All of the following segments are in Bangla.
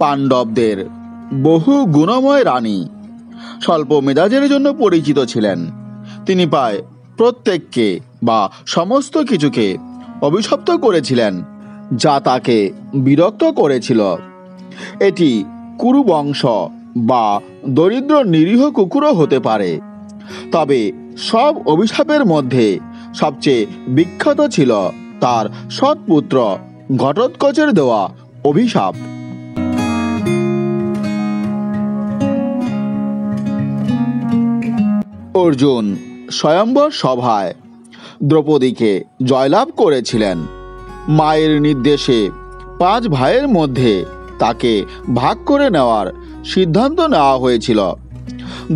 পাণ্ডবদের বহু গুণময় রানী স্বল্প মেজাজের জন্য পরিচিত ছিলেন। তিনি প্রায় প্রত্যেককে বা সমস্ত কিছুকে অভিশপ্ত করেছিলেন, যা তাকে বিরক্ত করেছিল। এটি কুরু বংশ বা দরিদ্র নিরীহ কুকুরও হতে পারে। তবে সব অভিশাপের মধ্যে সবচেয়ে বিখ্যাত ছিল তার সৎপুত্র ঘটোৎকচের দেওয়া অভিশাপ। অর্জুন স্বয়ম্বর সভায় দ্রৌপদীকে জয়লাভ করেছিলেন। মায়ের নির্দেশে 5 ভাইয়ের মধ্যে তাকে ভাগ করে নেওয়ার সিদ্ধান্ত নেওয়া হয়েছিল।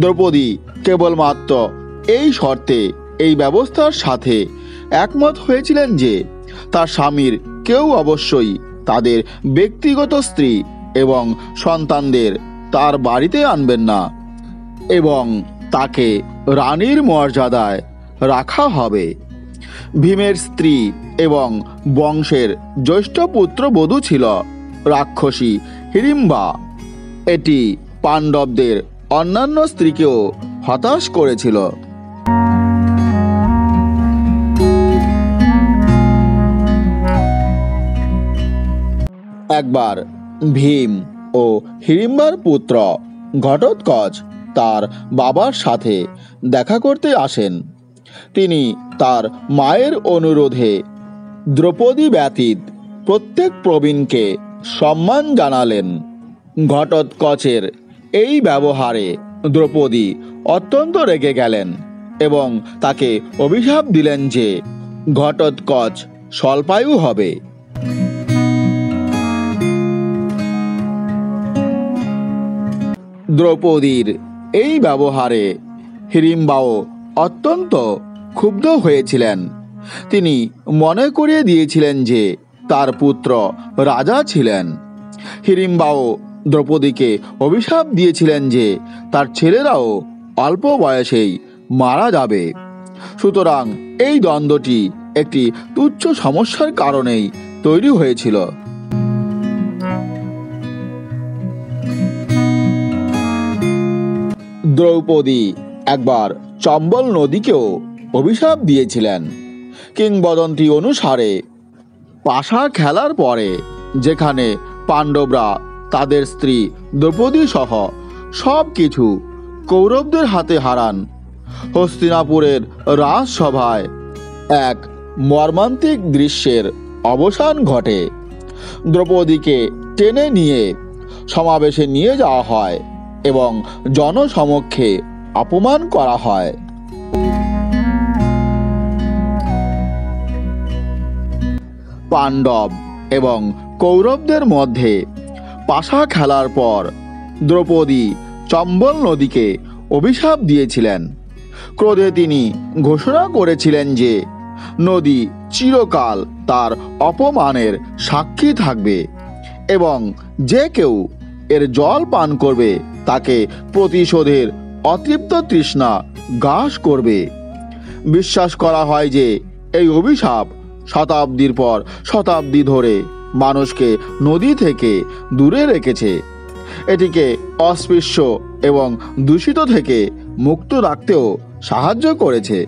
দ্রৌপদী কেবলমাত্র এই শর্তে এই ব্যবস্থার সাথে একমত হয়েছিলেন যে তার স্বামীর কেউ অবশ্যই তাদের ব্যক্তিগত স্ত্রী এবং সন্তানদের তার বাড়িতে আনবেন না এবং তাকে রানীর মর্যাদায় রাখা হবে। ভীমের স্ত্রী এবং বংশের জ্যেষ্ঠ পুত্রবধূ ছিল রাক্ষসী হিড়িম্বা। এটি পাণ্ডবদের অন্যান্য স্ত্রীকেও হতাশ করেছিল। একবার ভীম ও হিড়িম্বার পুত্র ঘটোৎকচ তার বাবার সাথে দেখা করতে আসেন। তিনি তার মায়ের অনুরোধে দ্রৌপদী ব্যতীত প্রত্যেক প্রবীণকে সম্মান জানালেন। ঘটোৎকচের এই ব্যবহারে দ্রৌপদী অত্যন্ত রেগে গেলেন এবং তাকে অভিশাপ দিলেন যে ঘটোৎকচ স্বল্পায়ু হবে। দ্রৌপদীর এই ব্যবহারে হিড়িম্বাও অত্যন্ত ক্ষুব্ধ হয়েছিলেন। তিনি মনে করিয়ে দিয়েছিলেন যে তার পুত্র রাজা ছিলেন। হিড়িম্বাও দ্রৌপদীকে অভিশাপ দিয়েছিলেন যে তার ছেলেরাও অল্প বয়সেই মারা যাবে। সুতরাং এই দ্বন্দ্বটি একটি তুচ্ছ সমস্যার কারণেই তৈরি হয়েছিল। দ্রৌপদী একবার চম্বল নদীকেও অভিশাপ দিয়েছিলেন। কিংবদন্তি অনুসারে পাশা খেলার পরে যেখানে পাণ্ডবরা তাদের স্ত্রী দ্রৌপদী সহ সব কিছু কৌরবদের হাতে হারান, হস্তিনাপুরের রাজসভায় এক মর্মান্তিক দৃশ্যের অবসান ঘটে। দ্রৌপদীকে টেনে নিয়ে সমাবেশে নিয়ে যাওয়া হয় এবং জনসমক্ষে অপমান করা হয়। পাণ্ডব এবং কৌরবদের মধ্যে পাশা খেলার পর দ্রৌপদী চম্বল নদীকে অভিশাপ দিয়েছিলেন। ক্রোধে তিনি ঘোষণা করেছিলেন যে নদী চিরকাল তার অপমানের সাক্ষী থাকবে এবং যে কেউ এর জল পান করবে তাকে প্রতিশোধের অতৃপ্ত তৃষ্ণা গ্রাস করবে। বিশ্বাস করা হয় যে এই অভিশাপ শতাব্দীর পর শতাব্দী ধরে মানুষকে নদী থেকে দূরে রেখেছে, এটিকে অস্পৃশ্য এবং দূষিত থেকে মুক্ত রাখতেও সাহায্য করেছে।